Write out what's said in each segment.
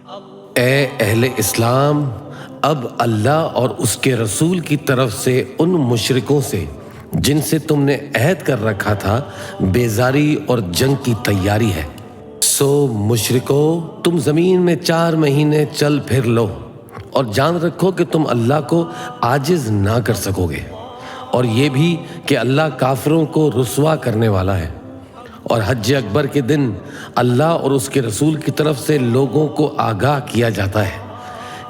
اے اہل اسلام، اب اللہ اور اس کے رسول کی طرف سے ان مشرکوں سے جن سے تم نے عہد کر رکھا تھا بیزاری اور جنگ کی تیاری ہے۔ سو مشرکو، تم زمین میں 4 مہینے چل پھر لو اور جان رکھو کہ تم اللہ کو عاجز نہ کر سکو گے، اور یہ بھی کہ اللہ کافروں کو رسوا کرنے والا ہے۔ اور حج اکبر کے دن اللہ اور اس کے رسول کی طرف سے لوگوں کو آگاہ کیا جاتا ہے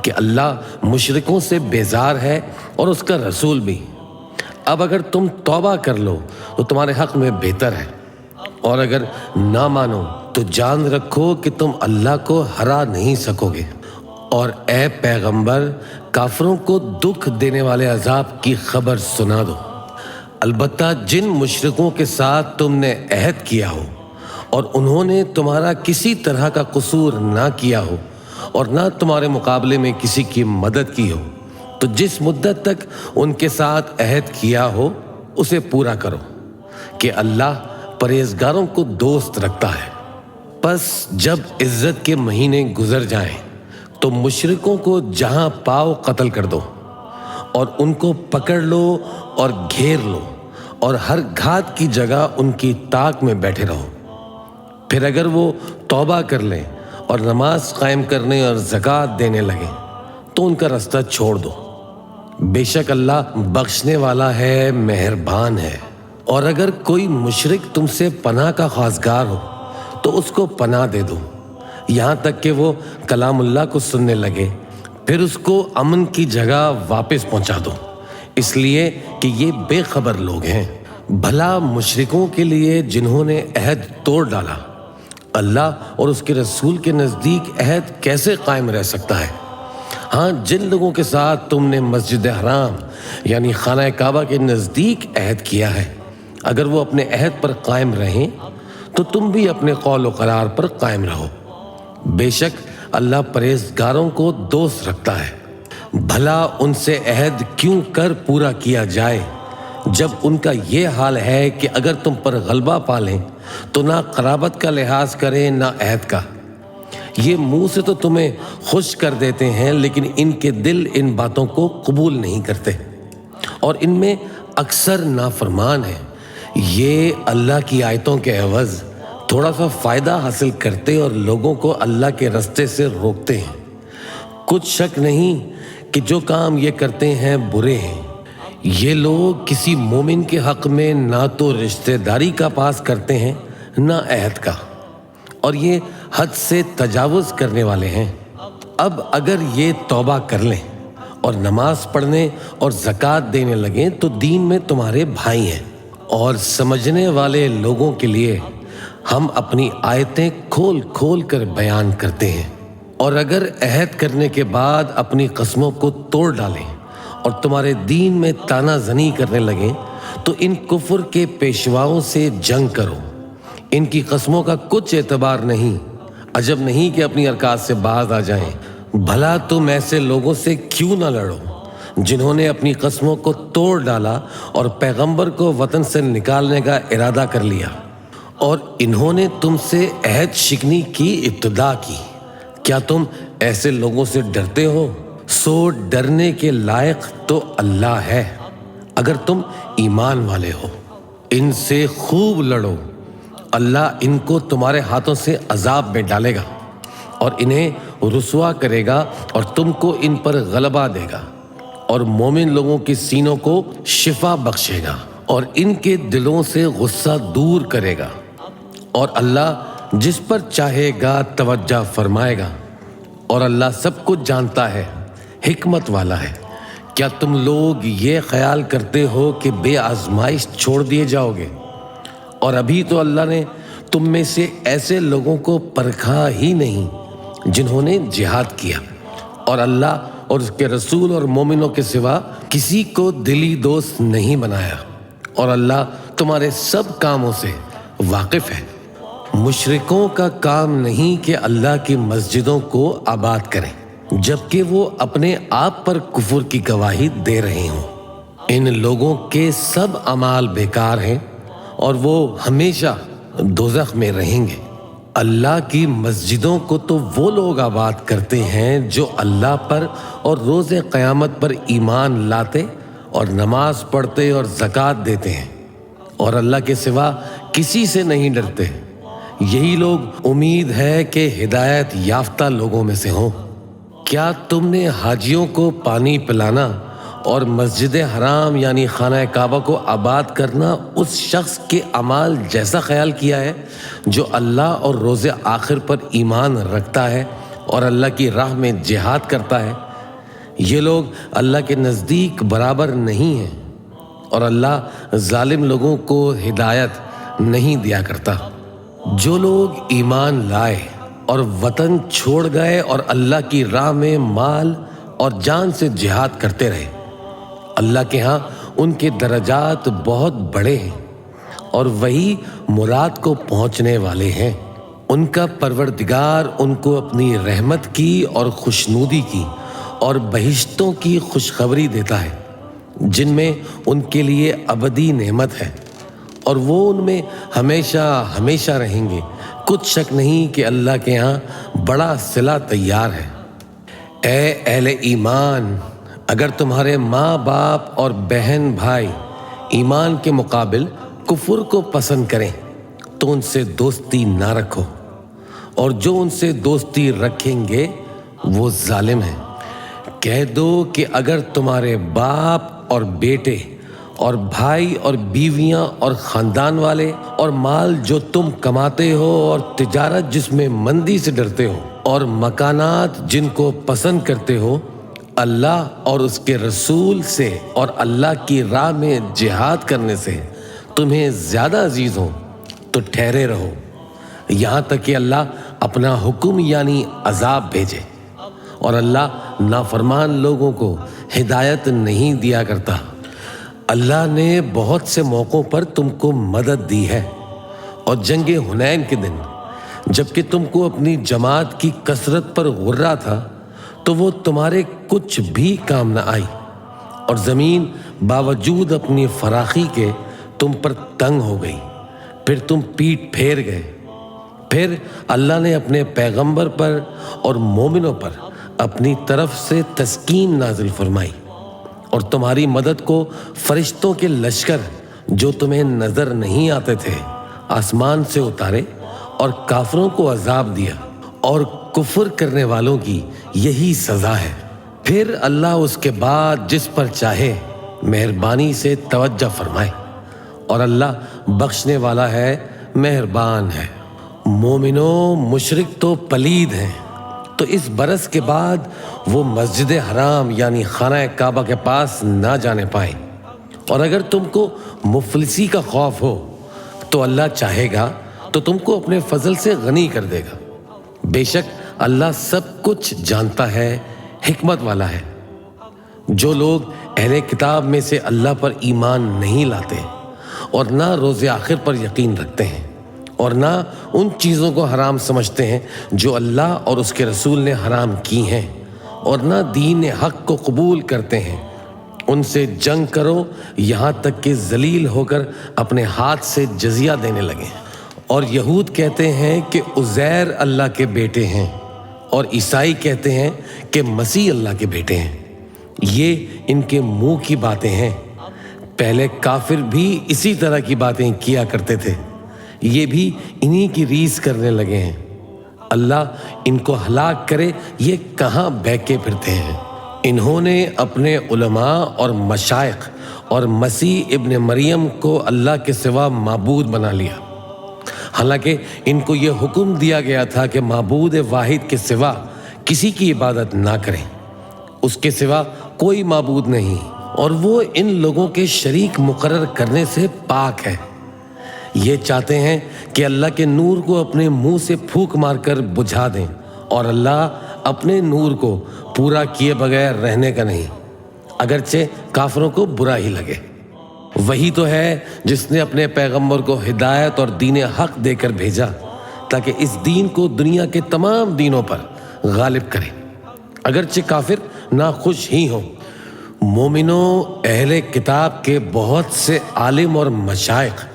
کہ اللہ مشرکوں سے بیزار ہے اور اس کا رسول بھی۔ اب اگر تم توبہ کر لو تو تمہارے حق میں بہتر ہے، اور اگر نہ مانو تو جان رکھو کہ تم اللہ کو ہرا نہیں سکو گے۔ اور اے پیغمبر، کافروں کو دکھ دینے والے عذاب کی خبر سنا دو۔ البتہ جن مشرکوں کے ساتھ تم نے عہد کیا ہو اور انہوں نے تمہارا کسی طرح کا قصور نہ کیا ہو اور نہ تمہارے مقابلے میں کسی کی مدد کی ہو، تو جس مدت تک ان کے ساتھ عہد کیا ہو اسے پورا کرو، کہ اللہ پرہیزگاروں کو دوست رکھتا ہے۔ پس جب عزت کے مہینے گزر جائیں تو مشرکوں کو جہاں پاؤ قتل کر دو، اور ان کو پکڑ لو اور گھیر لو، اور ہر گھات کی جگہ ان کی طاق میں بیٹھے رہو۔ پھر اگر وہ توبہ کر لیں اور نماز قائم کرنے اور زکوٰۃ دینے لگیں تو ان کا رستہ چھوڑ دو، بے شک اللہ بخشنے والا ہے، مہربان ہے۔ اور اگر کوئی مشرک تم سے پناہ کا خواستگار ہو تو اس کو پناہ دے دو، یہاں تک کہ وہ کلام اللہ کو سننے لگے، پھر اس کو امن کی جگہ واپس پہنچا دو، اس لیے کہ یہ بے خبر لوگ ہیں۔ بھلا مشرکوں کے لیے جنہوں نے عہد توڑ ڈالا، اللہ اور اس کے رسول کے نزدیک عہد کیسے قائم رہ سکتا ہے؟ ہاں، جن لوگوں کے ساتھ تم نے مسجد حرام یعنی خانہ کعبہ کے نزدیک عہد کیا ہے، اگر وہ اپنے عہد پر قائم رہیں تو تم بھی اپنے قول و قرار پر قائم رہو، بے شک اللہ پرہیزگاروں کو دوست رکھتا ہے۔ بھلا ان سے عہد کیوں کر پورا کیا جائے جب ان کا یہ حال ہے کہ اگر تم پر غلبہ پالیں تو نہ قرابت کا لحاظ کریں نہ عہد کا۔ یہ منہ سے تو تمہیں خوش کر دیتے ہیں، لیکن ان کے دل ان باتوں کو قبول نہیں کرتے، اور ان میں اکثر نافرمان ہیں۔ یہ اللہ کی آیتوں کے عوض تھوڑا سا فائدہ حاصل کرتے اور لوگوں کو اللہ کے رستے سے روکتے ہیں۔ کچھ شک نہیں کہ جو کام یہ کرتے ہیں برے ہیں۔ یہ لوگ کسی مومن کے حق میں نہ تو رشتہ داری کا پاس کرتے ہیں نہ عہد کا، اور یہ حد سے تجاوز کرنے والے ہیں۔ اب اگر یہ توبہ کر لیں اور نماز پڑھنے اور زکوٰۃ دینے لگیں تو دین میں تمہارے بھائی ہیں، اور سمجھنے والے لوگوں کے لیے ہم اپنی آیتیں کھول کھول کر بیان کرتے ہیں۔ اور اگر عہد کرنے کے بعد اپنی قسموں کو توڑ ڈالیں اور تمہارے دین میں طعنہ زنی کرنے لگیں تو ان کفر کے پیشواؤں سے جنگ کرو، ان کی قسموں کا کچھ اعتبار نہیں، عجب نہیں کہ اپنی حرکات سے باز آ جائیں۔ بھلا تم ایسے لوگوں سے کیوں نہ لڑو جنہوں نے اپنی قسموں کو توڑ ڈالا اور پیغمبر کو وطن سے نکالنے کا ارادہ کر لیا، اور انہوں نے تم سے عہد شکنی کی ابتدا کی۔ کیا تم ایسے لوگوں سے ڈرتے ہو؟ سو ڈرنے کے لائق تو اللہ ہے اگر تم ایمان والے ہو۔ ان سے خوب لڑو، اللہ ان کو تمہارے ہاتھوں سے عذاب میں ڈالے گا اور انہیں رسوا کرے گا، اور تم کو ان پر غلبہ دے گا، اور مومن لوگوں کے سینوں کو شفا بخشے گا، اور ان کے دلوں سے غصہ دور کرے گا، اور اللہ جس پر چاہے گا توجہ فرمائے گا، اور اللہ سب کچھ جانتا ہے، حکمت والا ہے۔ کیا تم لوگ یہ خیال کرتے ہو کہ بے آزمائش چھوڑ دیے جاؤ گے؟ اور ابھی تو اللہ نے تم میں سے ایسے لوگوں کو پرکھا ہی نہیں جنہوں نے جہاد کیا، اور اللہ اور اس کے رسول اور مومنوں کے سوا کسی کو دلی دوست نہیں بنایا، اور اللہ تمہارے سب کاموں سے واقف ہے۔ مشرکوں کا کام نہیں کہ اللہ کی مسجدوں کو آباد کریں جبکہ وہ اپنے آپ پر کفر کی گواہی دے رہے ہوں۔ ان لوگوں کے سب اعمال بیکار ہیں اور وہ ہمیشہ دوزخ میں رہیں گے۔ اللہ کی مسجدوں کو تو وہ لوگ آباد کرتے ہیں جو اللہ پر اور روز قیامت پر ایمان لاتے اور نماز پڑھتے اور زکوٰۃ دیتے ہیں اور اللہ کے سوا کسی سے نہیں ڈرتے۔ یہی لوگ امید ہے کہ ہدایت یافتہ لوگوں میں سے ہوں۔ کیا تم نے حاجیوں کو پانی پلانا اور مسجد حرام یعنی خانہ کعبہ کو آباد کرنا اس شخص کے اعمال جیسا خیال کیا ہے جو اللہ اور روز آخر پر ایمان رکھتا ہے اور اللہ کی راہ میں جہاد کرتا ہے؟ یہ لوگ اللہ کے نزدیک برابر نہیں ہیں اور اللہ ظالم لوگوں کو ہدایت نہیں دیا کرتا۔ جو لوگ ایمان لائے اور وطن چھوڑ گئے اور اللہ کی راہ میں مال اور جان سے جہاد کرتے رہے، اللہ کے ہاں ان کے درجات بہت بڑے ہیں اور وہی مراد کو پہنچنے والے ہیں۔ ان کا پروردگار ان کو اپنی رحمت کی اور خوشنودی کی اور بہشتوں کی خوشخبری دیتا ہے جن میں ان کے لیے ابدی نعمت ہے اور وہ ان میں ہمیشہ ہمیشہ رہیں گے۔ کچھ شک نہیں کہ اللہ کے ہاں بڑا صلہ تیار ہے۔ اے اہل ایمان، اگر تمہارے ماں باپ اور بہن بھائی ایمان کے مقابل کفر کو پسند کریں تو ان سے دوستی نہ رکھو، اور جو ان سے دوستی رکھیں گے وہ ظالم ہیں۔ کہہ دو کہ اگر تمہارے باپ اور بیٹے اور بھائی اور بیویاں اور خاندان والے اور مال جو تم کماتے ہو اور تجارت جس میں مندی سے ڈرتے ہو اور مکانات جن کو پسند کرتے ہو اللہ اور اس کے رسول سے اور اللہ کی راہ میں جہاد کرنے سے تمہیں زیادہ عزیز ہوں تو ٹھہرے رہو یہاں تک کہ اللہ اپنا حکم یعنی عذاب بھیجے، اور اللہ نافرمان لوگوں کو ہدایت نہیں دیا کرتا۔ اللہ نے بہت سے موقعوں پر تم کو مدد دی ہے، اور جنگ حنین کے دن جب کہ تم کو اپنی جماعت کی کثرت پر غرہ تھا تو وہ تمہارے کچھ بھی کام نہ آئی، اور زمین باوجود اپنی فراخی کے تم پر تنگ ہو گئی، پھر تم پیٹ پھیر گئے۔ پھر اللہ نے اپنے پیغمبر پر اور مومنوں پر اپنی طرف سے تسکین نازل فرمائی اور تمہاری مدد کو فرشتوں کے لشکر جو تمہیں نظر نہیں آتے تھے آسمان سے اتارے اور کافروں کو عذاب دیا، اور کفر کرنے والوں کی یہی سزا ہے۔ پھر اللہ اس کے بعد جس پر چاہے مہربانی سے توجہ فرمائے، اور اللہ بخشنے والا ہے، مہربان ہے۔ مومنوں، مشرک تو پلید ہیں، تو اس برس کے بعد وہ مسجد حرام یعنی خانہ کعبہ کے پاس نہ جانے پائیں، اور اگر تم کو مفلسی کا خوف ہو تو اللہ چاہے گا تو تم کو اپنے فضل سے غنی کر دے گا۔ بے شک اللہ سب کچھ جانتا ہے، حکمت والا ہے۔ جو لوگ اہل کتاب میں سے اللہ پر ایمان نہیں لاتے اور نہ روز آخر پر یقین رکھتے ہیں اور نہ ان چیزوں کو حرام سمجھتے ہیں جو اللہ اور اس کے رسول نے حرام کی ہیں، اور نہ دین حق کو قبول کرتے ہیں، ان سے جنگ کرو یہاں تک کہ ذلیل ہو کر اپنے ہاتھ سے جزیہ دینے لگیں۔ اور یہود کہتے ہیں کہ عزیر اللہ کے بیٹے ہیں، اور عیسائی کہتے ہیں کہ مسیح اللہ کے بیٹے ہیں۔ یہ ان کے منہ کی باتیں ہیں، پہلے کافر بھی اسی طرح کی باتیں کیا کرتے تھے، یہ بھی انہی کی ریس کرنے لگے ہیں۔ اللہ ان کو ہلاک کرے، یہ کہاں بہکے پھرتے ہیں۔ انہوں نے اپنے علماء اور مشائخ اور مسیح ابن مریم کو اللہ کے سوا معبود بنا لیا، حالانکہ ان کو یہ حکم دیا گیا تھا کہ معبود واحد کے سوا کسی کی عبادت نہ کریں، اس کے سوا کوئی معبود نہیں، اور وہ ان لوگوں کے شریک مقرر کرنے سے پاک ہے۔ یہ چاہتے ہیں کہ اللہ کے نور کو اپنے منہ سے پھونک مار کر بجھا دیں، اور اللہ اپنے نور کو پورا کیے بغیر رہنے کا نہیں، اگرچہ کافروں کو برا ہی لگے۔ وہی تو ہے جس نے اپنے پیغمبر کو ہدایت اور دین حق دے کر بھیجا تاکہ اس دین کو دنیا کے تمام دینوں پر غالب کرے، اگرچہ کافر ناخوش ہی ہوں۔ مومنوں، اہل کتاب کے بہت سے عالم اور مشائخ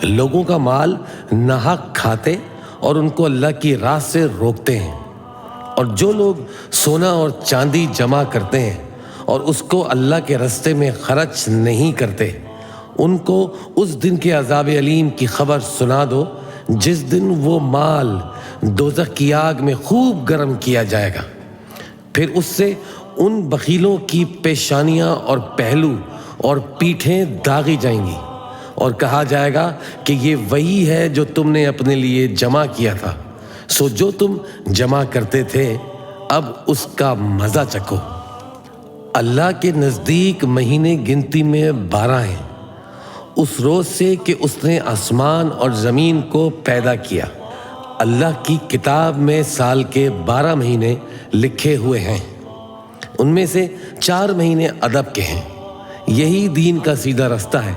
لوگوں کا مال ناحق کھاتے اور ان کو اللہ کی راہ سے روکتے ہیں۔ اور جو لوگ سونا اور چاندی جمع کرتے ہیں اور اس کو اللہ کے راستے میں خرچ نہیں کرتے، ان کو اس دن کے عذاب علیم کی خبر سنا دو جس دن وہ مال دوزخ کی آگ میں خوب گرم کیا جائے گا۔ پھر اس سے ان بخیلوں کی پیشانیاں اور پہلو اور پیٹھیں داغی جائیں گی اور کہا جائے گا کہ یہ وہی ہے جو تم نے اپنے لیے جمع کیا تھا، سو جو تم جمع کرتے تھے اب اس کا مزہ چکھو۔ اللہ کے نزدیک مہینے گنتی میں 12 ہیں، اس روز سے کہ اس نے آسمان اور زمین کو پیدا کیا۔ اللہ کی کتاب میں سال کے 12 مہینے لکھے ہوئے ہیں، ان میں سے 4 مہینے ادب کے ہیں۔ یہی دین کا سیدھا رستہ ہے،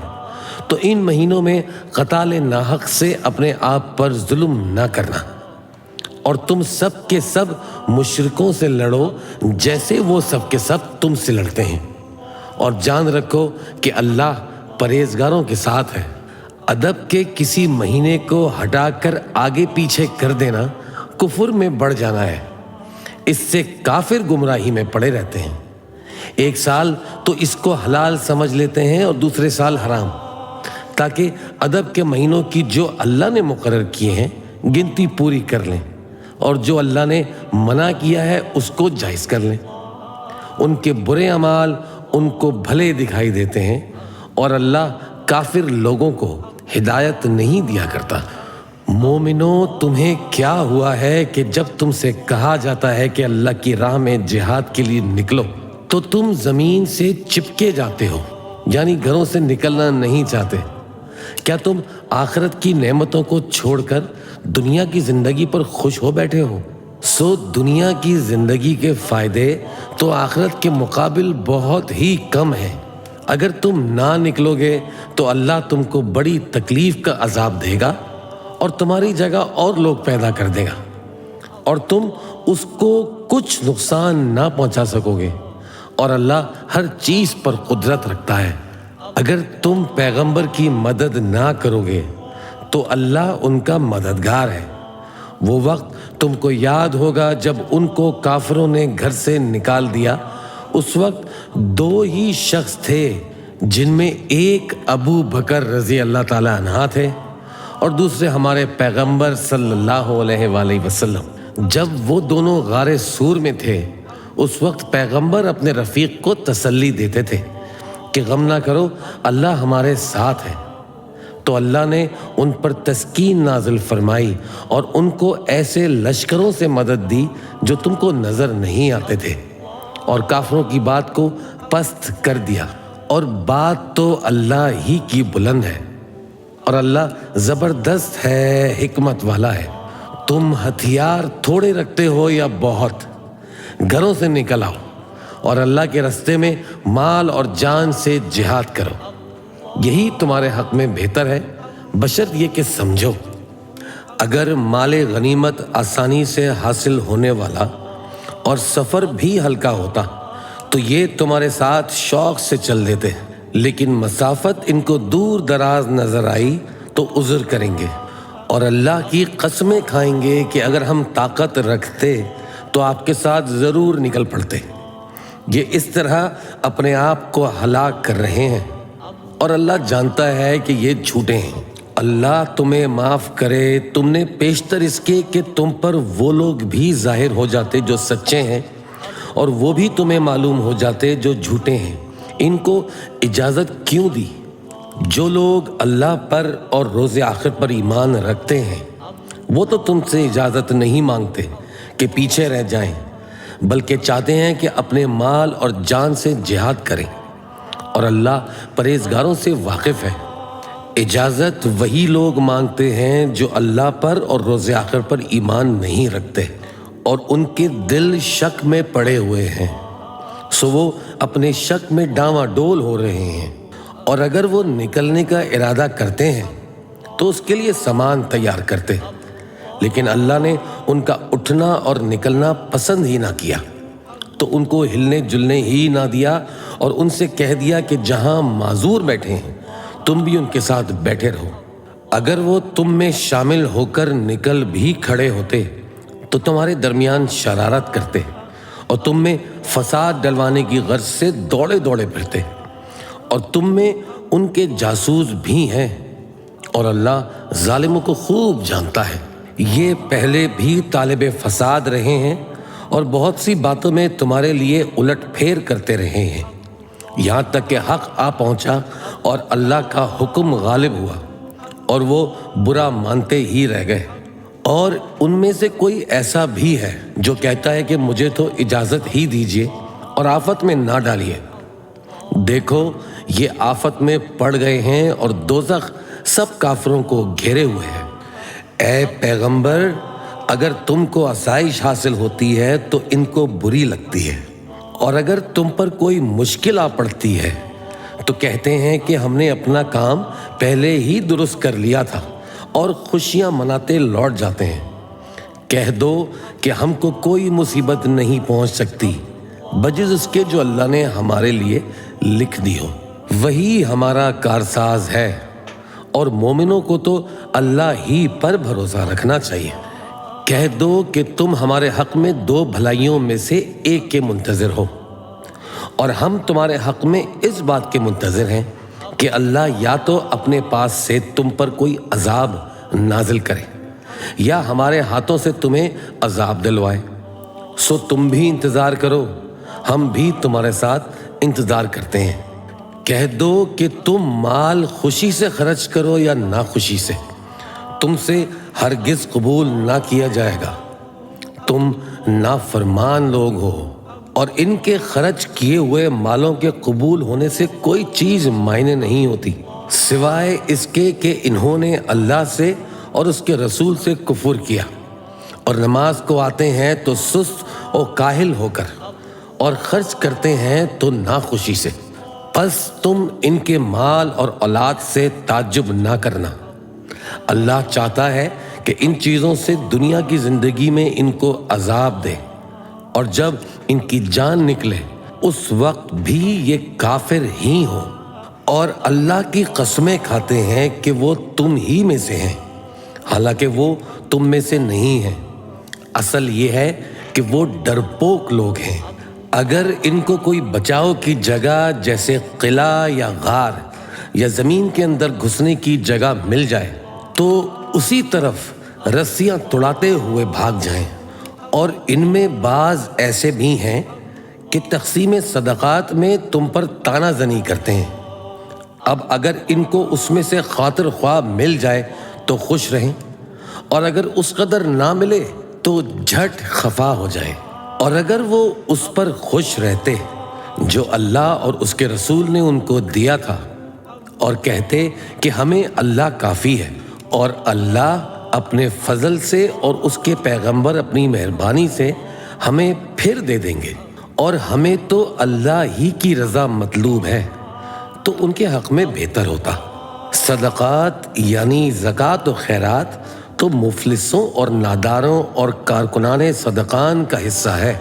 تو ان مہینوں میں قتال ناحق سے اپنے آپ پر ظلم نہ کرنا، اور تم سب کے سب مشرکوں سے لڑو جیسے وہ سب کے سب تم سے لڑتے ہیں، اور جان رکھو کہ اللہ پرہیزگاروں کے ساتھ ہے۔ ادب کے کسی مہینے کو ہٹا کر آگے پیچھے کر دینا کفر میں بڑھ جانا ہے، اس سے کافر گمراہی میں پڑے رہتے ہیں۔ ایک سال تو اس کو حلال سمجھ لیتے ہیں اور دوسرے سال حرام، تاکہ ادب کے مہینوں کی جو اللہ نے مقرر کیے ہیں گنتی پوری کر لیں، اور جو اللہ نے منع کیا ہے اس کو جائز کر لیں۔ ان کے برے اعمال ان کو بھلے دکھائی دیتے ہیں، اور اللہ کافر لوگوں کو ہدایت نہیں دیا کرتا۔ مومنوں، تمہیں کیا ہوا ہے کہ جب تم سے کہا جاتا ہے کہ اللہ کی راہ میں جہاد کے لیے نکلو تو تم زمین سے چپکے جاتے ہو، یعنی گھروں سے نکلنا نہیں چاہتے؟ کیا تم آخرت کی نعمتوں کو چھوڑ کر دنیا کی زندگی پر خوش ہو بیٹھے ہو؟ سو دنیا کی زندگی کے فائدے تو آخرت کے مقابل بہت ہی کم ہیں۔ اگر تم نہ نکلو گے تو اللہ تم کو بڑی تکلیف کا عذاب دے گا اور تمہاری جگہ اور لوگ پیدا کر دے گا، اور تم اس کو کچھ نقصان نہ پہنچا سکو گے، اور اللہ ہر چیز پر قدرت رکھتا ہے۔ اگر تم پیغمبر کی مدد نہ کرو گے تو اللہ ان کا مددگار ہے۔ وہ وقت تم کو یاد ہوگا جب ان کو کافروں نے گھر سے نکال دیا، اس وقت 2 ہی شخص تھے، جن میں ایک ابو بکر رضی اللہ تعالیٰ عنہ تھے اور دوسرے ہمارے پیغمبر صلی اللہ علیہ وآلہ وسلم۔ جب وہ دونوں غار سور میں تھے اس وقت پیغمبر اپنے رفیق کو تسلی دیتے تھے کہ غم نہ کرو، اللہ ہمارے ساتھ ہے۔ تو اللہ نے ان پر تسکین نازل فرمائی اور ان کو ایسے لشکروں سے مدد دی جو تم کو نظر نہیں آتے تھے، اور کافروں کی بات کو پست کر دیا، اور بات تو اللہ ہی کی بلند ہے، اور اللہ زبردست ہے، حکمت والا ہے۔ تم ہتھیار تھوڑے رکھتے ہو یا بہت، گھروں سے نکل آؤ اور اللہ کے راستے میں مال اور جان سے جہاد کرو، یہی تمہارے حق میں بہتر ہے، بشرط یہ کہ سمجھو۔ اگر مال غنیمت آسانی سے حاصل ہونے والا اور سفر بھی ہلکا ہوتا تو یہ تمہارے ساتھ شوق سے چل دیتے، لیکن مسافت ان کو دور دراز نظر آئی تو عذر کریں گے، اور اللہ کی قسمیں کھائیں گے کہ اگر ہم طاقت رکھتے تو آپ کے ساتھ ضرور نکل پڑتے۔ یہ اس طرح اپنے آپ کو ہلاک کر رہے ہیں، اور اللہ جانتا ہے کہ یہ جھوٹے ہیں۔ اللہ تمہیں معاف کرے، تم نے پیشتر اس کے کہ تم پر وہ لوگ بھی ظاہر ہو جاتے جو سچے ہیں، اور وہ بھی تمہیں معلوم ہو جاتے جو جھوٹے ہیں۔ ان کو اجازت کیوں دی؟ جو لوگ اللہ پر اور روز آخر پر ایمان رکھتے ہیں وہ تو تم سے اجازت نہیں مانگتے کہ پیچھے رہ جائیں، بلکہ چاہتے ہیں کہ اپنے مال اور جان سے جہاد کریں، اور اللہ پرہیزگاروں سے واقف ہے۔ اجازت وہی لوگ مانگتے ہیں جو اللہ پر اور روز آخر پر ایمان نہیں رکھتے اور ان کے دل شک میں پڑے ہوئے ہیں، سو وہ اپنے شک میں ڈاواں ڈول ہو رہے ہیں، اور اگر وہ نکلنے کا ارادہ کرتے ہیں تو اس کے لیے سامان تیار کرتے، لیکن اللہ نے ان کا اٹھنا اور نکلنا پسند ہی نہ کیا، تو ان کو ہلنے جلنے ہی نہ دیا، اور ان سے کہہ دیا کہ جہاں معذور بیٹھے ہیں تم بھی ان کے ساتھ بیٹھے رہو۔ اگر وہ تم میں شامل ہو کر نکل بھی کھڑے ہوتے تو تمہارے درمیان شرارت کرتے اور تم میں فساد ڈلوانے کی غرض سے دوڑے دوڑے پھرتے، اور تم میں ان کے جاسوس بھی ہیں، اور اللہ ظالموں کو خوب جانتا ہے۔ یہ پہلے بھی طالب فساد رہے ہیں اور بہت سی باتوں میں تمہارے لیے الٹ پھیر کرتے رہے ہیں، یہاں تک کہ حق آ پہنچا اور اللہ کا حکم غالب ہوا اور وہ برا مانتے ہی رہ گئے۔ اور ان میں سے کوئی ایسا بھی ہے جو کہتا ہے کہ مجھے تو اجازت ہی دیجیے اور آفت میں نہ ڈالیے۔ دیکھو یہ آفت میں پڑ گئے ہیں اور دوزخ سب کافروں کو گھیرے ہوئے ہے۔ اے پیغمبر، اگر تم کو آسائش حاصل ہوتی ہے تو ان کو بری لگتی ہے، اور اگر تم پر کوئی مشکل آ پڑتی ہے تو کہتے ہیں کہ ہم نے اپنا کام پہلے ہی درست کر لیا تھا، اور خوشیاں مناتے لوٹ جاتے ہیں۔ کہہ دو کہ ہم کو کوئی مصیبت نہیں پہنچ سکتی بجز اس کے جو اللہ نے ہمارے لیے لکھ دی ہو، وہی ہمارا کارساز ہے، اور مومنوں کو تو اللہ ہی پر بھروسہ رکھنا چاہیے۔ کہہ دو کہ تم ہمارے حق میں دو بھلائیوں میں سے ایک کے منتظر ہو، اور ہم تمہارے حق میں اس بات کے منتظر ہیں کہ اللہ یا تو اپنے پاس سے تم پر کوئی عذاب نازل کرے یا ہمارے ہاتھوں سے تمہیں عذاب دلوائے۔ سو تم بھی انتظار کرو، ہم بھی تمہارے ساتھ انتظار کرتے ہیں۔ کہہ دو کہ تم مال خوشی سے خرچ کرو یا ناخوشی سے، تم سے ہرگز قبول نہ کیا جائے گا۔ تم نافرمان لوگ ہو، اور ان کے خرچ کیے ہوئے مالوں کے قبول ہونے سے کوئی چیز معنی نہیں ہوتی، سوائے اس کے کہ انہوں نے اللہ سے اور اس کے رسول سے کفر کیا، اور نماز کو آتے ہیں تو سست اور کاہل ہو کر، اور خرچ کرتے ہیں تو ناخوشی سے۔ پس تم ان کے مال اور اولاد سے تعجب نہ کرنا، اللہ چاہتا ہے کہ ان چیزوں سے دنیا کی زندگی میں ان کو عذاب دے، اور جب ان کی جان نکلے اس وقت بھی یہ کافر ہی ہوں، اور اللہ کی قسمیں کھاتے ہیں کہ وہ تم ہی میں سے ہیں، حالانکہ وہ تم میں سے نہیں ہیں۔ اصل یہ ہے کہ وہ ڈرپوک لوگ ہیں۔ اگر ان کو کوئی بچاؤ کی جگہ جیسے قلعہ یا غار یا زمین کے اندر گھسنے کی جگہ مل جائے تو اسی طرف رسیاں توڑاتے ہوئے بھاگ جائیں۔ اور ان میں بعض ایسے بھی ہیں کہ تقسیم صدقات میں تم پر طعنہ زنی کرتے ہیں۔ اب اگر ان کو اس میں سے خاطر خواہ مل جائے تو خوش رہیں، اور اگر اس قدر نہ ملے تو جھٹ خفا ہو جائیں۔ اور اگر وہ اس پر خوش رہتے جو اللہ اور اس کے رسول نے ان کو دیا تھا، اور کہتے کہ ہمیں اللہ کافی ہے، اور اللہ اپنے فضل سے اور اس کے پیغمبر اپنی مہربانی سے ہمیں پھر دے دیں گے، اور ہمیں تو اللہ ہی کی رضا مطلوب ہے، تو ان کے حق میں بہتر ہوتا۔ صدقات یعنی زکوٰۃ و خیرات تو مفلسوں اور ناداروں اور کارکنان صدقان کا حصہ ہے،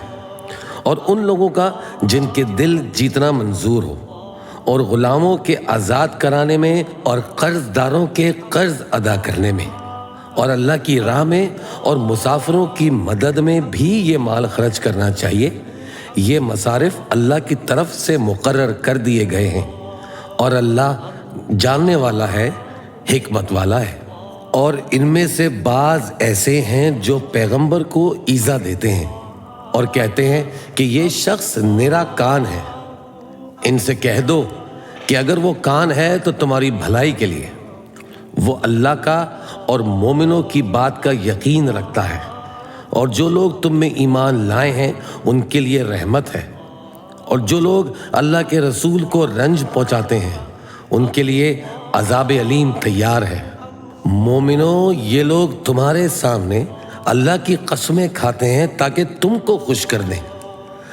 اور ان لوگوں کا جن کے دل جیتنا منظور ہو، اور غلاموں کے آزاد کرانے میں، اور قرض داروں کے قرض ادا کرنے میں، اور اللہ کی راہ میں اور مسافروں کی مدد میں بھی یہ مال خرچ کرنا چاہیے۔ یہ مصارف اللہ کی طرف سے مقرر کر دیے گئے ہیں، اور اللہ جاننے والا ہے، حکمت والا ہے۔ اور ان میں سے بعض ایسے ہیں جو پیغمبر کو ایذا دیتے ہیں اور کہتے ہیں کہ یہ شخص نرا کان ہے۔ ان سے کہہ دو کہ اگر وہ کان ہے تو تمہاری بھلائی کے لیے، وہ اللہ کا اور مومنوں کی بات کا یقین رکھتا ہے، اور جو لوگ تم میں ایمان لائے ہیں ان کے لیے رحمت ہے، اور جو لوگ اللہ کے رسول کو رنج پہنچاتے ہیں ان کے لیے عذاب علیم تیار ہے۔ مومنوں، یہ لوگ تمہارے سامنے اللہ کی قسمیں کھاتے ہیں تاکہ تم کو خوش کر دیں،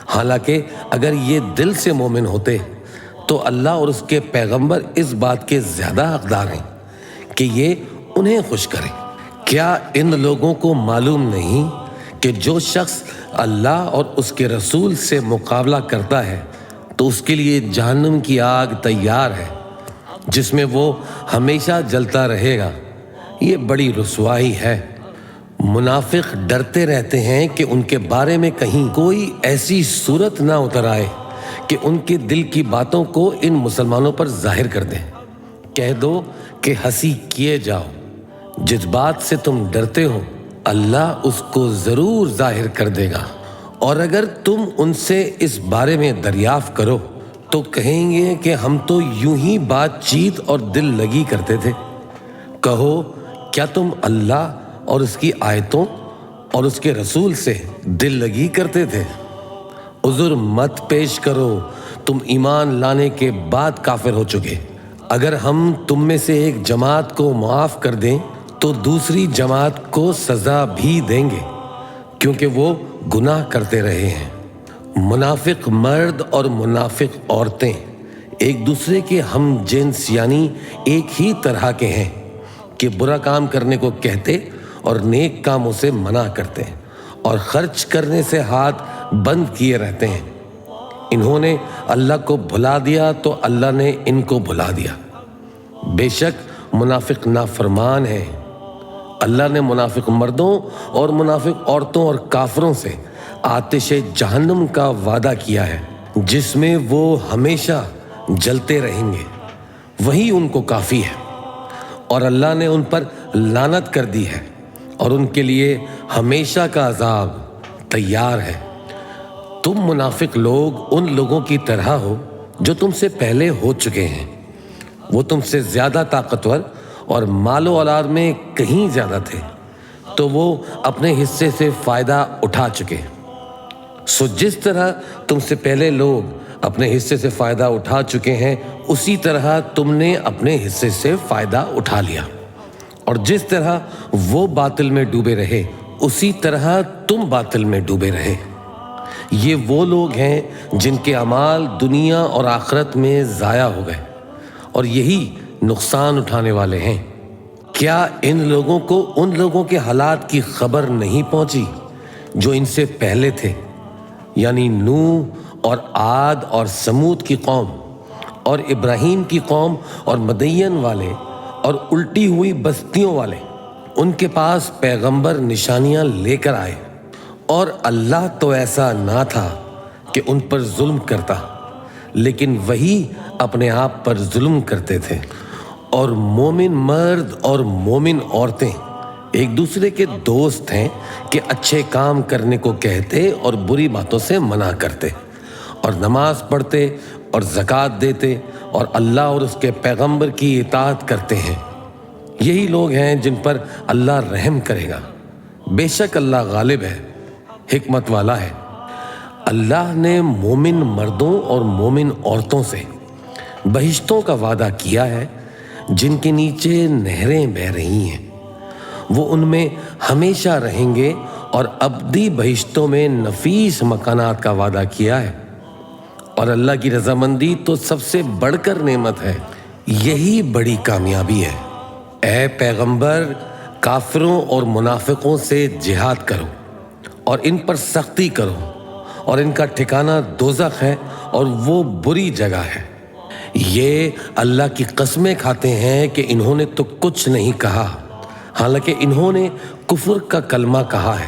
حالانکہ اگر یہ دل سے مومن ہوتے تو اللہ اور اس کے پیغمبر اس بات کے زیادہ حقدار ہیں کہ یہ انہیں خوش کریں۔ کیا ان لوگوں کو معلوم نہیں کہ جو شخص اللہ اور اس کے رسول سے مقابلہ کرتا ہے تو اس کے لیے جہنم کی آگ تیار ہے، جس میں وہ ہمیشہ جلتا رہے گا، یہ بڑی رسوائی ہے۔ منافق ڈرتے رہتے ہیں کہ ان کے بارے میں کہیں کوئی ایسی صورت نہ اتر آئے کہ ان کے دل کی باتوں کو ان مسلمانوں پر ظاہر کر دیں۔ کہہ دو کہ ہنسی کیے جاؤ، جس بات سے تم ڈرتے ہو اللہ اس کو ضرور ظاہر کر دے گا، اور اگر تم ان سے اس بارے میں دریافت کرو تو کہیں گے کہ ہم تو یوں ہی بات چیت اور دل لگی کرتے تھے۔ کہو کیا تم اللہ اور اس کی آیتوں اور اس کے رسول سے دل لگی کرتے تھے؟ عذر مت پیش کرو، تم ایمان لانے کے بعد کافر ہو چکے۔ اگر ہم تم میں سے ایک جماعت کو معاف کر دیں تو دوسری جماعت کو سزا بھی دیں گے، کیونکہ وہ گناہ کرتے رہے ہیں۔ منافق مرد اور منافق عورتیں ایک دوسرے کے ہم جنس یعنی ایک ہی طرح کے ہیں کہ برا کام کرنے کو کہتے اور نیک کاموں سے منع کرتے ہیں اور خرچ کرنے سے ہاتھ بند کیے رہتے ہیں۔ انہوں نے اللہ کو بھلا دیا تو اللہ نے ان کو بھلا دیا۔ بے شک منافق نافرمان ہیں۔ اللہ نے منافق مردوں اور منافق عورتوں اور کافروں سے آتش جہنم کا وعدہ کیا ہے، جس میں وہ ہمیشہ جلتے رہیں گے، وہی ان کو کافی ہے، اور اللہ نے ان پر لعنت کر دی ہے اور ان کے لیے ہمیشہ کا عذاب تیار ہے۔ تم منافق لوگ ان لوگوں کی طرح ہو جو تم سے پہلے ہو چکے ہیں۔ وہ تم سے زیادہ طاقتور اور مال و اولاد میں کہیں زیادہ تھے، تو وہ اپنے حصے سے فائدہ اٹھا چکے۔ سو جس طرح تم سے پہلے لوگ اپنے حصے سے فائدہ اٹھا چکے ہیں، اسی طرح تم نے اپنے حصے سے فائدہ اٹھا لیا، اور جس طرح وہ باطل میں ڈوبے رہے اسی طرح تم باطل میں ڈوبے رہے۔ یہ وہ لوگ ہیں جن کے اعمال دنیا اور آخرت میں ضائع ہو گئے، اور یہی نقصان اٹھانے والے ہیں۔ کیا ان لوگوں کو ان لوگوں کے حالات کی خبر نہیں پہنچی جو ان سے پہلے تھے، یعنی نوح اور عاد اور سمود کی قوم اور ابراہیم کی قوم اور مدین والے اور الٹی ہوئی بستیوں والے؟ ان کے پاس پیغمبر نشانیاں لے کر آئے، اور اللہ تو ایسا نہ تھا کہ ان پر ظلم کرتا، لیکن وہی اپنے آپ پر ظلم کرتے تھے۔ اور مومن مرد اور مومن عورتیں ایک دوسرے کے دوست ہیں کہ اچھے کام کرنے کو کہتے اور بری باتوں سے منع کرتے، اور نماز پڑھتے اور زکوٰۃ دیتے اور اللہ اور اس کے پیغمبر کی اطاعت کرتے ہیں۔ یہی لوگ ہیں جن پر اللہ رحم کرے گا۔ بے شک اللہ غالب ہے، حکمت والا ہے۔ اللہ نے مومن مردوں اور مومن عورتوں سے بہشتوں کا وعدہ کیا ہے جن کے نیچے نہریں بہہ رہی ہیں، وہ ان میں ہمیشہ رہیں گے، اور ابدی بہشتوں میں نفیس مکانات کا وعدہ کیا ہے، اور اللہ کی رضامندی تو سب سے بڑھ کر نعمت ہے۔ یہی بڑی کامیابی ہے۔ اے پیغمبر، کافروں اور منافقوں سے جہاد کرو اور ان پر سختی کرو، اور ان کا ٹھکانہ دوزخ ہے اور وہ بری جگہ ہے۔ یہ اللہ کی قسمیں کھاتے ہیں کہ انہوں نے تو کچھ نہیں کہا، حالانکہ انہوں نے کفر کا کلمہ کہا ہے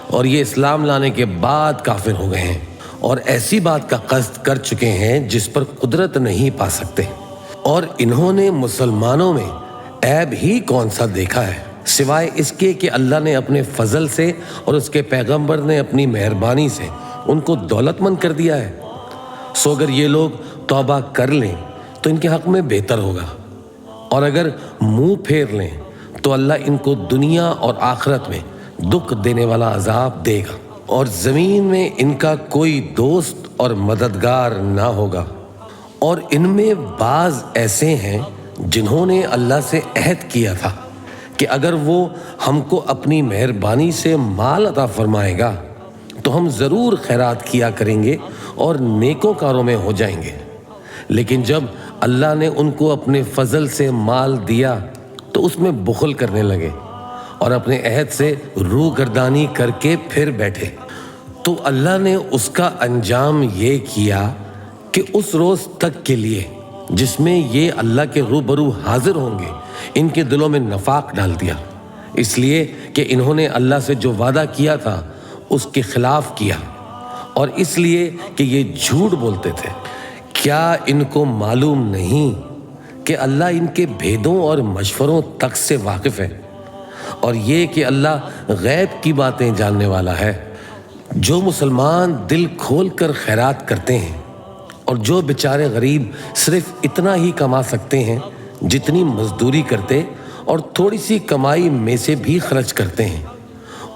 اور یہ اسلام لانے کے بعد کافر ہو گئے ہیں، اور ایسی بات کا قصد کر چکے ہیں جس پر قدرت نہیں پا سکتے۔ اور انہوں نے مسلمانوں میں عیب ہی کون سا دیکھا ہے سوائے اس کے کہ اللہ نے اپنے فضل سے اور اس کے پیغمبر نے اپنی مہربانی سے ان کو دولت مند کر دیا ہے۔ سو اگر یہ لوگ توبہ کر لیں تو ان کے حق میں بہتر ہوگا، اور اگر منہ پھیر لیں تو اللہ ان کو دنیا اور آخرت میں دکھ دینے والا عذاب دے گا، اور زمین میں ان کا کوئی دوست اور مددگار نہ ہوگا۔ اور ان میں بعض ایسے ہیں جنہوں نے اللہ سے عہد کیا تھا کہ اگر وہ ہم کو اپنی مہربانی سے مال عطا فرمائے گا تو ہم ضرور خیرات کیا کریں گے اور نیکوں کاروں میں ہو جائیں گے، لیکن جب اللہ نے ان کو اپنے فضل سے مال دیا تو اس میں بخل کرنے لگے اور اپنے عہد سے روگردانی کر کے پھر بیٹھے۔ تو اللہ نے اس کا انجام یہ کیا کہ اس روز تک کے لیے جس میں یہ اللہ کے روبرو حاضر ہوں گے ان کے دلوں میں نفاق ڈال دیا، اس لیے کہ انہوں نے اللہ سے جو وعدہ کیا تھا اس کے خلاف کیا، اور اس لیے کہ یہ جھوٹ بولتے تھے۔ کیا ان کو معلوم نہیں کہ اللہ ان کے بھیدوں اور مشوروں تک سے واقف ہے، اور یہ کہ اللہ غیب کی باتیں جاننے والا ہے؟ جو مسلمان دل کھول کر خیرات کرتے ہیں اور جو بیچارے غریب صرف اتنا ہی کما سکتے ہیں جتنی مزدوری کرتے اور تھوڑی سی کمائی میں سے بھی خرچ کرتے ہیں،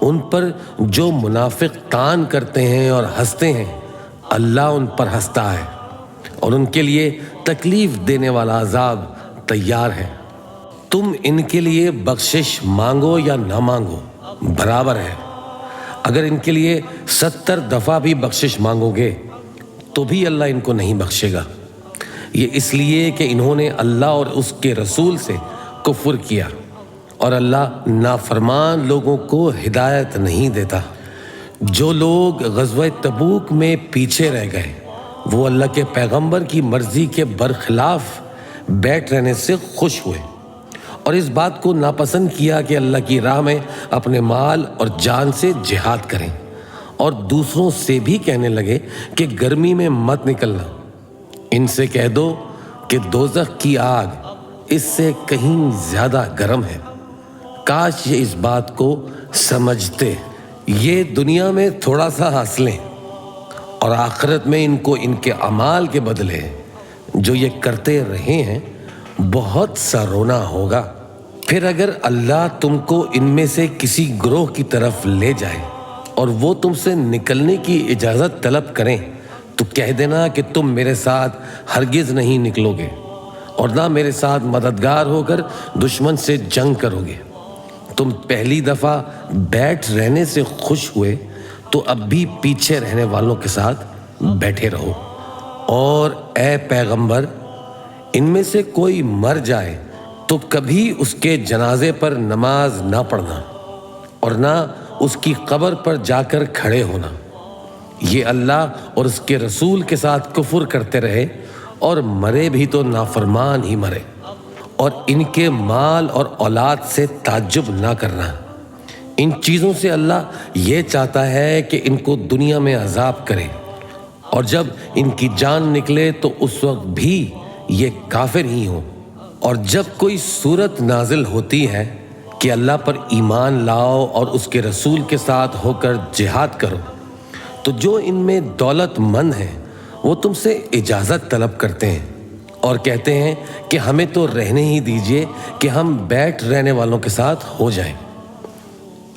ان پر جو منافق طعن کرتے ہیں اور ہنستے ہیں، اللہ ان پر ہنستا ہے اور ان کے لیے تکلیف دینے والا عذاب تیار ہے۔ تم ان کے لیے بخشش مانگو یا نہ مانگو برابر ہے۔ اگر ان کے لیے 70 دفعہ بھی بخشش مانگو گے تو بھی اللہ ان کو نہیں بخشے گا، یہ اس لیے کہ انہوں نے اللہ اور اس کے رسول سے کفر کیا، اور اللہ نافرمان لوگوں کو ہدایت نہیں دیتا۔ جو لوگ غزوہ تبوک میں پیچھے رہ گئے وہ اللہ کے پیغمبر کی مرضی کے برخلاف بیٹھ رہنے سے خوش ہوئے، اور اس بات کو ناپسند کیا کہ اللہ کی راہ میں اپنے مال اور جان سے جہاد کریں، اور دوسروں سے بھی کہنے لگے کہ گرمی میں مت نکلنا۔ ان سے کہہ دو کہ دوزخ کی آگ اس سے کہیں زیادہ گرم ہے۔ کاش یہ اس بات کو سمجھتے۔ یہ دنیا میں تھوڑا سا حاصلیں اور آخرت میں ان کو ان کے اعمال کے بدلے جو یہ کرتے رہے ہیں بہت سا رونا ہوگا۔ پھر اگر اللہ تم کو ان میں سے کسی گروہ کی طرف لے جائے اور وہ تم سے نکلنے کی اجازت طلب کریں تو کہہ دینا کہ تم میرے ساتھ ہرگز نہیں نکلو گے اور نہ میرے ساتھ مددگار ہو کر دشمن سے جنگ کرو گے۔ تم پہلی دفعہ بیٹھ رہنے سے خوش ہوئے تو اب بھی پیچھے رہنے والوں کے ساتھ بیٹھے رہو۔ اور اے پیغمبر، ان میں سے کوئی مر جائے تو کبھی اس کے جنازے پر نماز نہ پڑھنا اور نہ اس کی قبر پر جا کر کھڑے ہونا۔ یہ اللہ اور اس کے رسول کے ساتھ کفر کرتے رہے اور مرے بھی تو نافرمان ہی مرے۔ اور ان کے مال اور اولاد سے تعجب نہ کرنا، ان چیزوں سے اللہ یہ چاہتا ہے کہ ان کو دنیا میں عذاب کرے، اور جب ان کی جان نکلے تو اس وقت بھی یہ کافر ہی ہوں۔ اور جب کوئی صورت نازل ہوتی ہے کہ اللہ پر ایمان لاؤ اور اس کے رسول کے ساتھ ہو کر جہاد کرو، تو جو ان میں دولت مند ہیں وہ تم سے اجازت طلب کرتے ہیں اور کہتے ہیں کہ ہمیں تو رہنے ہی دیجئے کہ ہم بیٹھ رہنے والوں کے ساتھ ہو جائیں۔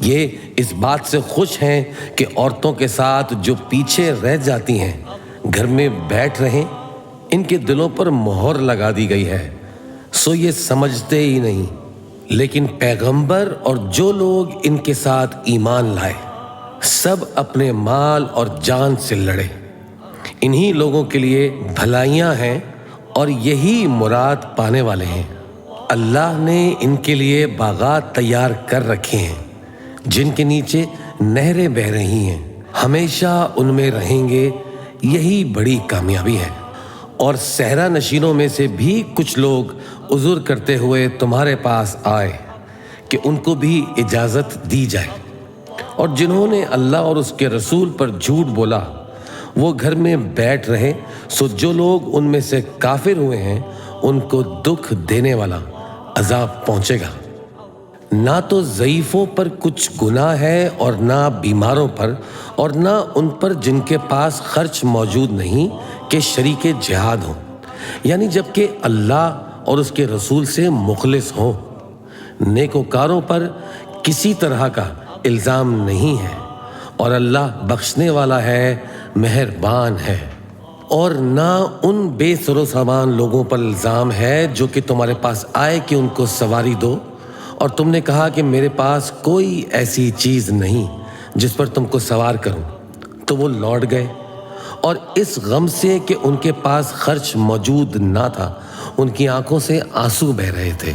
یہ اس بات سے خوش ہیں کہ عورتوں کے ساتھ جو پیچھے رہ جاتی ہیں گھر میں بیٹھ رہیں۔ ان کے دلوں پر مہر لگا دی گئی ہے، سو یہ سمجھتے ہی نہیں۔ لیکن پیغمبر اور جو لوگ ان کے ساتھ ایمان لائے سب اپنے مال اور جان سے لڑے۔ انہی لوگوں کے لیے بھلائیاں ہیں اور یہی مراد پانے والے ہیں۔ اللہ نے ان کے لیے باغات تیار کر رکھے ہیں جن کے نیچے نہریں بہہ رہی ہیں، ہمیشہ ان میں رہیں گے، یہی بڑی کامیابی ہے۔ اور صحرا نشینوں میں سے بھی کچھ لوگ عذر کرتے ہوئے تمہارے پاس آئے کہ ان کو بھی اجازت دی جائے، اور جنہوں نے اللہ اور اس کے رسول پر جھوٹ بولا وہ گھر میں بیٹھ رہے۔ سو جو لوگ ان میں سے کافر ہوئے ہیں ان کو دکھ دینے والا عذاب پہنچے گا۔ نہ تو ضعیفوں پر کچھ گناہ ہے اور نہ بیماروں پر، اور نہ ان پر جن کے پاس خرچ موجود نہیں کہ شریک جہاد ہوں، یعنی جب کہ اللہ اور اس کے رسول سے مخلص ہوں۔ نیکوکاروں پر کسی طرح کا الزام نہیں ہے، اور اللہ بخشنے والا ہے، مہربان ہے۔ اور نہ ان بے سر و سامان لوگوں پر الزام ہے جو کہ تمہارے پاس آئے کہ ان کو سواری دو، اور تم نے کہا کہ میرے پاس کوئی ایسی چیز نہیں جس پر تم کو سوار کروں، تو وہ لوٹ گئے، اور اس غم سے کہ ان کے پاس خرچ موجود نہ تھا ان کی آنکھوں سے آنسو بہہ رہے تھے۔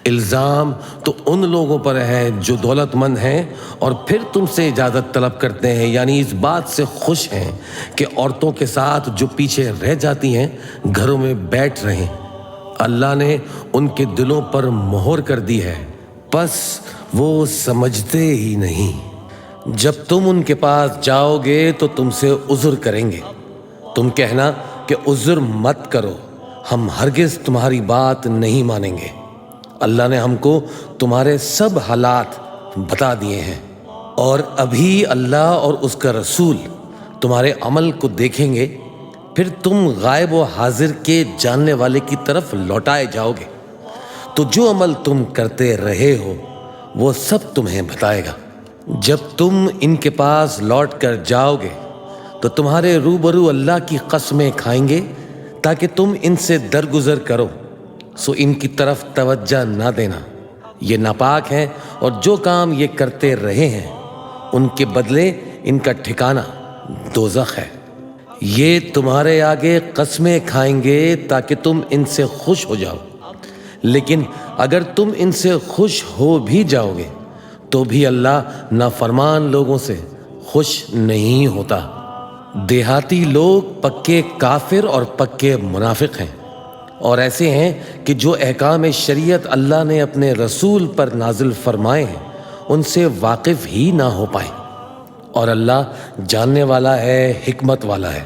الزام تو ان لوگوں پر ہے جو دولت مند ہیں اور پھر تم سے اجازت طلب کرتے ہیں، یعنی اس بات سے خوش ہیں کہ عورتوں کے ساتھ جو پیچھے رہ جاتی ہیں گھروں میں بیٹھ رہیں۔ اللہ نے ان کے دلوں پر مہر کر دی ہے، پس وہ سمجھتے ہی نہیں۔ جب تم ان کے پاس جاؤ گے تو تم سے عذر کریں گے، تم کہنا کہ عذر مت کرو، ہم ہرگز تمہاری بات نہیں مانیں گے۔ اللہ نے ہم کو تمہارے سب حالات بتا دیے ہیں، اور ابھی اللہ اور اس کا رسول تمہارے عمل کو دیکھیں گے، پھر تم غائب و حاضر کے جاننے والے کی طرف لوٹائے جاؤ گے، تو جو عمل تم کرتے رہے ہو وہ سب تمہیں بتائے گا۔ جب تم ان کے پاس لوٹ کر جاؤ گے تو تمہارے روبرو اللہ کی قسمیں کھائیں گے تاکہ تم ان سے درگزر کرو، سو ان کی طرف توجہ نہ دینا، یہ ناپاک ہیں، اور جو کام یہ کرتے رہے ہیں ان کے بدلے ان کا ٹھکانہ دوزخ ہے۔ یہ تمہارے آگے قسمیں کھائیں گے تاکہ تم ان سے خوش ہو جاؤ، لیکن اگر تم ان سے خوش ہو بھی جاؤ گے تو بھی اللہ نافرمان لوگوں سے خوش نہیں ہوتا۔ دیہاتی لوگ پکے کافر اور پکے منافق ہیں، اور ایسے ہیں کہ جو احکام شریعت اللہ نے اپنے رسول پر نازل فرمائے ہیں ان سے واقف ہی نہ ہو پائیں، اور اللہ جاننے والا ہے، حکمت والا ہے۔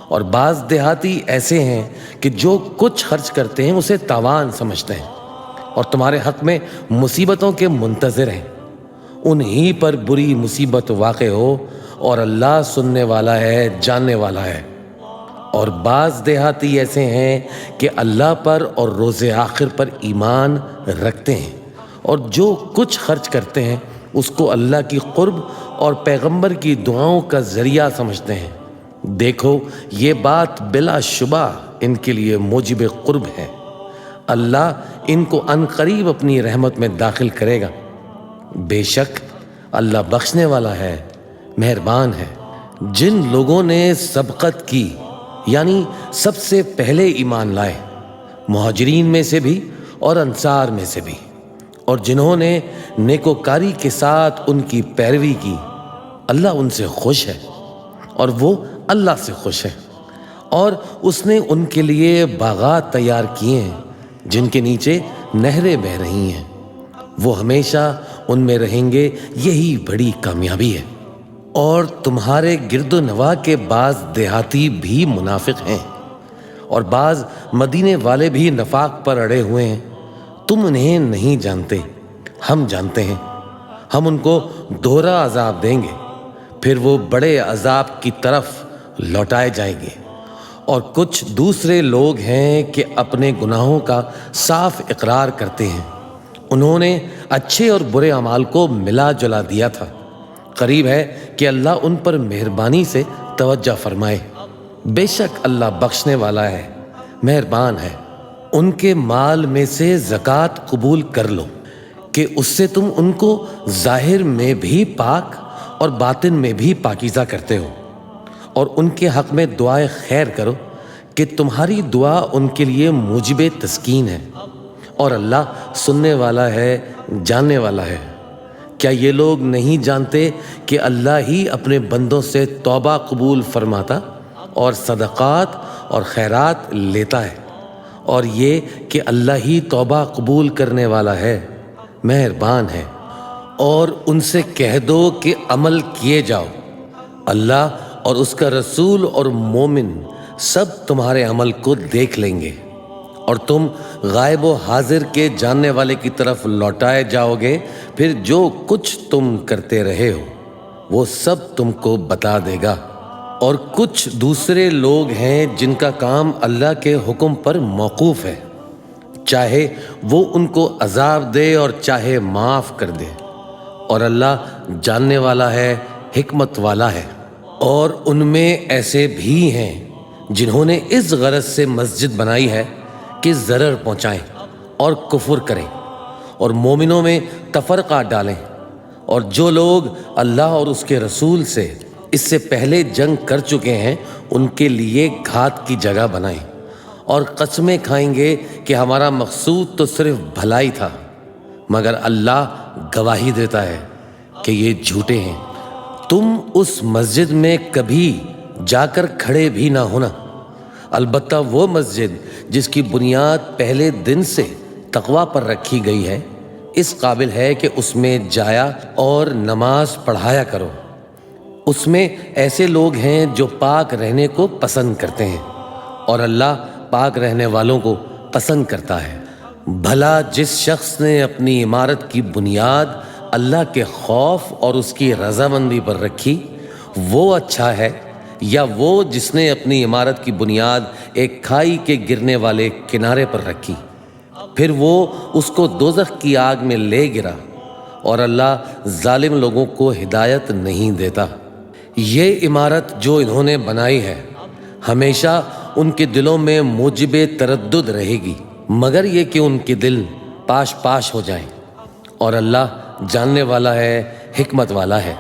اور بعض دیہاتی ایسے ہیں کہ جو کچھ خرچ کرتے ہیں اسے تاوان سمجھتے ہیں، اور تمہارے حق میں مصیبتوں کے منتظر ہیں، انہی پر بری مصیبت واقع ہو، اور اللہ سننے والا ہے، جاننے والا ہے۔ اور بعض دیہاتی ایسے ہیں کہ اللہ پر اور روز آخر پر ایمان رکھتے ہیں، اور جو کچھ خرچ کرتے ہیں اس کو اللہ کی قرب اور پیغمبر کی دعاؤں کا ذریعہ سمجھتے ہیں۔ دیکھو یہ بات بلا شبہ ان کے لیے موجب قرب ہے، اللہ ان کو عنقریب اپنی رحمت میں داخل کرے گا۔ بے شک اللہ بخشنے والا ہے، مہربان ہے۔ جن لوگوں نے سبقت کی یعنی سب سے پہلے ایمان لائے، مہاجرین میں سے بھی اور انصار میں سے بھی، اور جنہوں نے نیکوکاری کے ساتھ ان کی پیروی کی، اللہ ان سے خوش ہے اور وہ اللہ سے خوش ہے، اور اس نے ان کے لیے باغات تیار کیے ہیں جن کے نیچے نہریں بہہ رہی ہیں، وہ ہمیشہ ان میں رہیں گے، یہی بڑی کامیابی ہے۔ اور تمہارے گرد و نواح کے بعض دیہاتی بھی منافق ہیں، اور بعض مدینے والے بھی نفاق پر اڑے ہوئے ہیں، تم انہیں نہیں جانتے، ہم جانتے ہیں۔ ہم ان کو دوہرا عذاب دیں گے، پھر وہ بڑے عذاب کی طرف لوٹائے جائیں گے۔ اور کچھ دوسرے لوگ ہیں کہ اپنے گناہوں کا صاف اقرار کرتے ہیں، انہوں نے اچھے اور برے اعمال کو ملا جلا دیا تھا، قریب ہے کہ اللہ ان پر مہربانی سے توجہ فرمائے۔ بے شک اللہ بخشنے والا ہے، مہربان ہے۔ ان کے مال میں سے زکوٰۃ قبول کر لو کہ اس سے تم ان کو ظاہر میں بھی پاک اور باطن میں بھی پاکیزہ کرتے ہو، اور ان کے حق میں دعائے خیر کرو کہ تمہاری دعا ان کے لیے موجب تسکین ہے، اور اللہ سننے والا ہے، جاننے والا ہے۔ کیا یہ لوگ نہیں جانتے کہ اللہ ہی اپنے بندوں سے توبہ قبول فرماتا اور صدقات اور خیرات لیتا ہے، اور یہ کہ اللہ ہی توبہ قبول کرنے والا ہے، مہربان ہے۔ اور ان سے کہہ دو کہ عمل کیے جاؤ، اللہ اور اس کا رسول اور مومن سب تمہارے عمل کو دیکھ لیں گے، اور تم غائب و حاضر کے جاننے والے کی طرف لوٹائے جاؤ گے، پھر جو کچھ تم کرتے رہے ہو وہ سب تم کو بتا دے گا۔ اور کچھ دوسرے لوگ ہیں جن کا کام اللہ کے حکم پر موقوف ہے، چاہے وہ ان کو عذاب دے اور چاہے معاف کر دے، اور اللہ جاننے والا ہے، حکمت والا ہے۔ اور ان میں ایسے بھی ہیں جنہوں نے اس غرض سے مسجد بنائی ہے کہ ضرر پہنچائیں اور کفر کریں اور مومنوں میں تفرقہ ڈالیں، اور جو لوگ اللہ اور اس کے رسول سے اس سے پہلے جنگ کر چکے ہیں ان کے لیے گھات کی جگہ بنائیں، اور قسمیں کھائیں گے کہ ہمارا مقصود تو صرف بھلائی تھا، مگر اللہ گواہی دیتا ہے کہ یہ جھوٹے ہیں۔ تم اس مسجد میں کبھی جا کر کھڑے بھی نہ ہونا البتہ وہ مسجد جس کی بنیاد پہلے دن سے تقوی پر رکھی گئی ہے اس قابل ہے کہ اس میں جایا اور نماز پڑھایا کرو۔ اس میں ایسے لوگ ہیں جو پاک رہنے کو پسند کرتے ہیں اور اللہ پاک رہنے والوں کو پسند کرتا ہے۔ بھلا جس شخص نے اپنی عمارت کی بنیاد اللہ کے خوف اور اس کی رضامندی پر رکھی وہ اچھا ہے، یا وہ جس نے اپنی عمارت کی بنیاد ایک کھائی کے گرنے والے کنارے پر رکھی، پھر وہ اس کو دوزخ کی آگ میں لے گرا، اور اللہ ظالم لوگوں کو ہدایت نہیں دیتا۔ یہ عمارت جو انہوں نے بنائی ہے ہمیشہ ان کے دلوں میں موجب تردد رہے گی، مگر یہ کہ ان کے دل پاش پاش ہو جائیں، اور اللہ جاننے والا ہے، حکمت والا ہے۔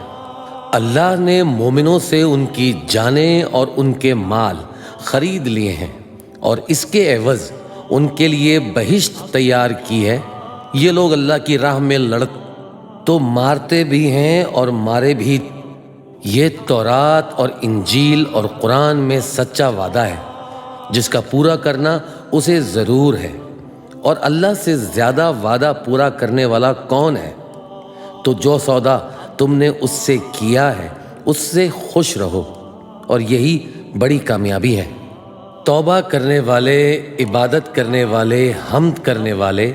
اللہ نے مومنوں سے ان کی جانیں اور ان کے مال خرید لیے ہیں، اور اس کے عوض ان کے لیے بہشت تیار کی ہے۔ یہ لوگ اللہ کی راہ میں لڑت تو مارتے بھی ہیں اور مارے بھی۔ یہ تورات اور انجیل اور قرآن میں سچا وعدہ ہے جس کا پورا کرنا اسے ضرور ہے، اور اللہ سے زیادہ وعدہ پورا کرنے والا کون ہے؟ تو جو سودا تم نے اس سے کیا ہے اس سے خوش رہو، اور یہی بڑی کامیابی ہے۔ توبہ کرنے والے، عبادت کرنے والے، حمد کرنے والے،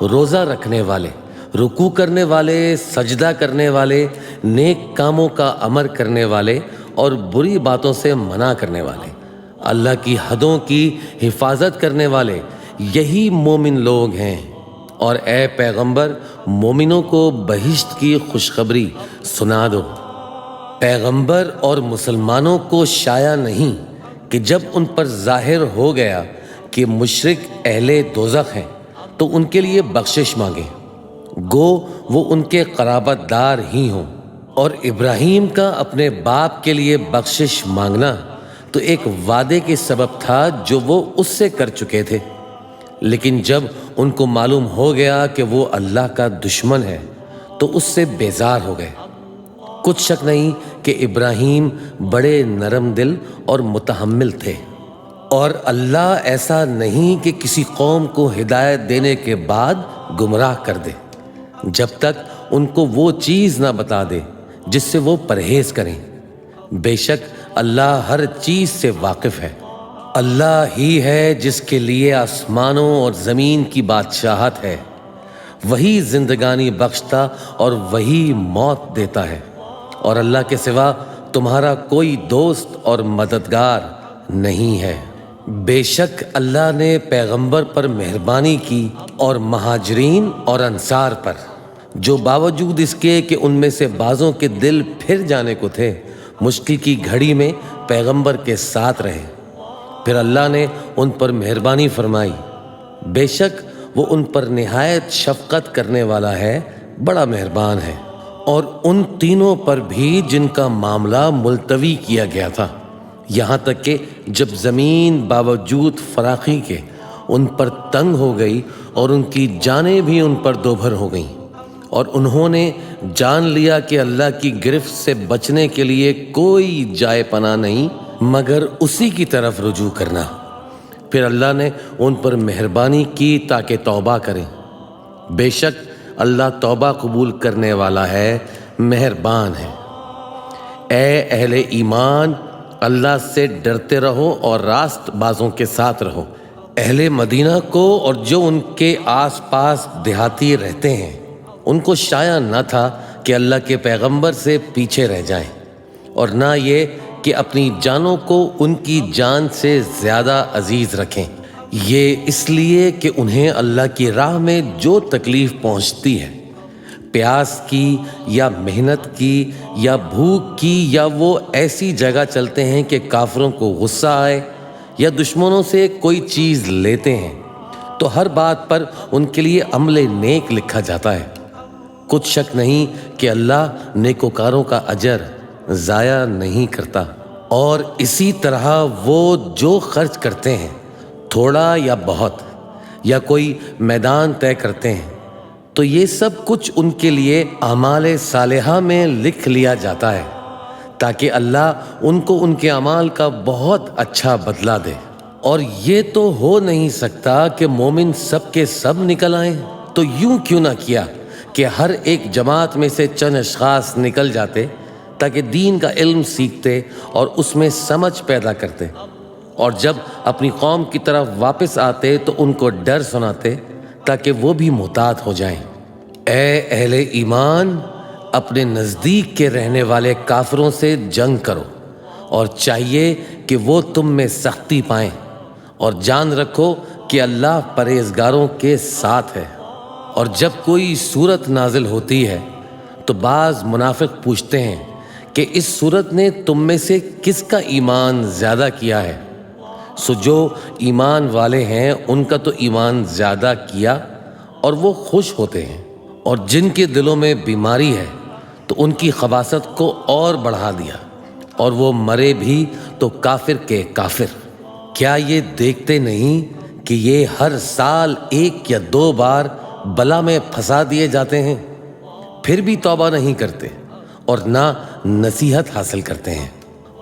روزہ رکھنے والے، رکوع کرنے والے، سجدہ کرنے والے، نیک کاموں کا امر کرنے والے اور بری باتوں سے منع کرنے والے، اللہ کی حدوں کی حفاظت کرنے والے، یہی مومن لوگ ہیں۔ اور اے پیغمبر مومنوں کو بہشت کی خوشخبری سنا دو۔ پیغمبر اور مسلمانوں کو شایع نہیں کہ جب ان پر ظاہر ہو گیا کہ مشرک اہل دوزخ ہیں تو ان کے لیے بخشش مانگیں، گو وہ ان کے قرابت دار ہی ہوں۔ اور ابراہیم کا اپنے باپ کے لیے بخشش مانگنا تو ایک وعدے کے سبب تھا جو وہ اس سے کر چکے تھے، لیکن جب ان کو معلوم ہو گیا کہ وہ اللہ کا دشمن ہے تو اس سے بیزار ہو گئے۔ کچھ شک نہیں کہ ابراہیم بڑے نرم دل اور متحمل تھے، اور اللہ ایسا نہیں کہ کسی قوم کو ہدایت دینے کے بعد گمراہ کر دے جب تک ان کو وہ چیز نہ بتا دے جس سے وہ پرہیز کریں۔ بے شک اللہ ہر چیز سے واقف ہے۔ اللہ ہی ہے جس کے لیے آسمانوں اور زمین کی بادشاہت ہے، وہی زندگانی بخشتا اور وہی موت دیتا ہے، اور اللہ کے سوا تمہارا کوئی دوست اور مددگار نہیں ہے۔ بے شک اللہ نے پیغمبر پر مہربانی کی اور مہاجرین اور انصار پر، جو باوجود اس کے کہ ان میں سے بعضوں کے دل پھر جانے کو تھے، مشکل کی گھڑی میں پیغمبر کے ساتھ رہے۔ پھر اللہ نے ان پر مہربانی فرمائی، بے شک وہ ان پر نہایت شفقت کرنے والا ہے، بڑا مہربان ہے۔ اور ان تینوں پر بھی جن کا معاملہ ملتوی کیا گیا تھا، یہاں تک کہ جب زمین باوجود فراخی کے ان پر تنگ ہو گئی اور ان کی جانیں بھی ان پر دوبھر ہو گئیں، اور انہوں نے جان لیا کہ اللہ کی گرفت سے بچنے کے لیے کوئی جائے پناہ نہیں مگر اسی کی طرف رجوع کرنا، پھر اللہ نے ان پر مہربانی کی تاکہ توبہ کریں۔ بے شک اللہ توبہ قبول کرنے والا ہے، مہربان ہے۔ اے اہل ایمان، اللہ سے ڈرتے رہو اور راست بازوں کے ساتھ رہو۔ اہل مدینہ کو اور جو ان کے آس پاس دیہاتی رہتے ہیں ان کو شایع نہ تھا کہ اللہ کے پیغمبر سے پیچھے رہ جائیں، اور نہ یہ کہ اپنی جانوں کو ان کی جان سے زیادہ عزیز رکھیں، یہ اس لیے کہ انہیں اللہ کی راہ میں جو تکلیف پہنچتی ہے، پیاس کی یا محنت کی یا بھوک کی، یا وہ ایسی جگہ چلتے ہیں کہ کافروں کو غصہ آئے یا دشمنوں سے کوئی چیز لیتے ہیں، تو ہر بات پر ان کے لیے عمل نیک لکھا جاتا ہے۔ کچھ شک نہیں کہ اللہ نیکوکاروں کا اجر ضائع نہیں کرتا۔ اور اسی طرح وہ جو خرچ کرتے ہیں، تھوڑا یا بہت، یا کوئی میدان طے کرتے ہیں، تو یہ سب کچھ ان کے لیے اعمال صالحہ میں لکھ لیا جاتا ہے تاکہ اللہ ان کو ان کے اعمال کا بہت اچھا بدلہ دے۔ اور یہ تو ہو نہیں سکتا کہ مومن سب کے سب نکل آئیں، تو یوں کیوں نہ کیا کہ ہر ایک جماعت میں سے چند اشخاص نکل جاتے تاکہ دین کا علم سیکھتے اور اس میں سمجھ پیدا کرتے، اور جب اپنی قوم کی طرف واپس آتے تو ان کو ڈر سناتے تاکہ وہ بھی محتاط ہو جائیں۔ اے اہل ایمان، اپنے نزدیک کے رہنے والے کافروں سے جنگ کرو، اور چاہیے کہ وہ تم میں سختی پائیں، اور جان رکھو کہ اللہ پرہیزگاروں کے ساتھ ہے۔ اور جب کوئی صورت نازل ہوتی ہے تو بعض منافق پوچھتے ہیں کہ اس صورت نے تم میں سے کس کا ایمان زیادہ کیا ہے؟ سو جو ایمان والے ہیں ان کا تو ایمان زیادہ کیا اور وہ خوش ہوتے ہیں، اور جن کے دلوں میں بیماری ہے تو ان کی خباثت کو اور بڑھا دیا، اور وہ مرے بھی تو کافر کے کافر۔ کیا یہ دیکھتے نہیں کہ یہ ہر سال 1 یا 2 بار بلا میں پھنسا دیے جاتے ہیں، پھر بھی توبہ نہیں کرتے اور نہ نصیحت حاصل کرتے ہیں؟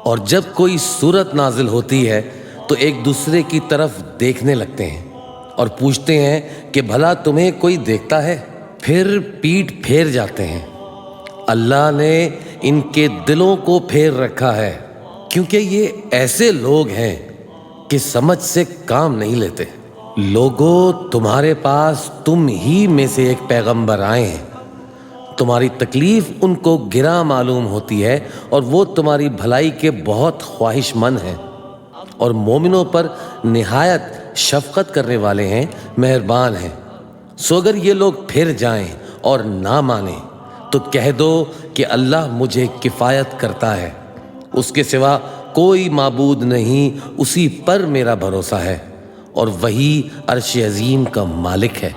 اور جب کوئی صورت نازل ہوتی ہے تو ایک دوسرے کی طرف دیکھنے لگتے ہیں اور پوچھتے ہیں کہ بھلا تمہیں کوئی دیکھتا ہے؟ پھر پیٹھ پھیر جاتے ہیں۔ اللہ نے ان کے دلوں کو پھیر رکھا ہے، کیونکہ یہ ایسے لوگ ہیں کہ سمجھ سے کام نہیں لیتے۔ لوگو، تمہارے پاس تم ہی میں سے ایک پیغمبر آئے ہیں، تمہاری تکلیف ان کو گراں معلوم ہوتی ہے اور وہ تمہاری بھلائی کے بہت خواہش مند ہیں، اور مومنوں پر نہایت شفقت کرنے والے ہیں، مہربان ہیں۔ سو اگر یہ لوگ پھر جائیں اور نہ مانیں تو کہہ دو کہ اللہ مجھے کفایت کرتا ہے، اس کے سوا کوئی معبود نہیں، اسی پر میرا بھروسہ ہے، اور وہی عرش عظیم کا مالک ہے۔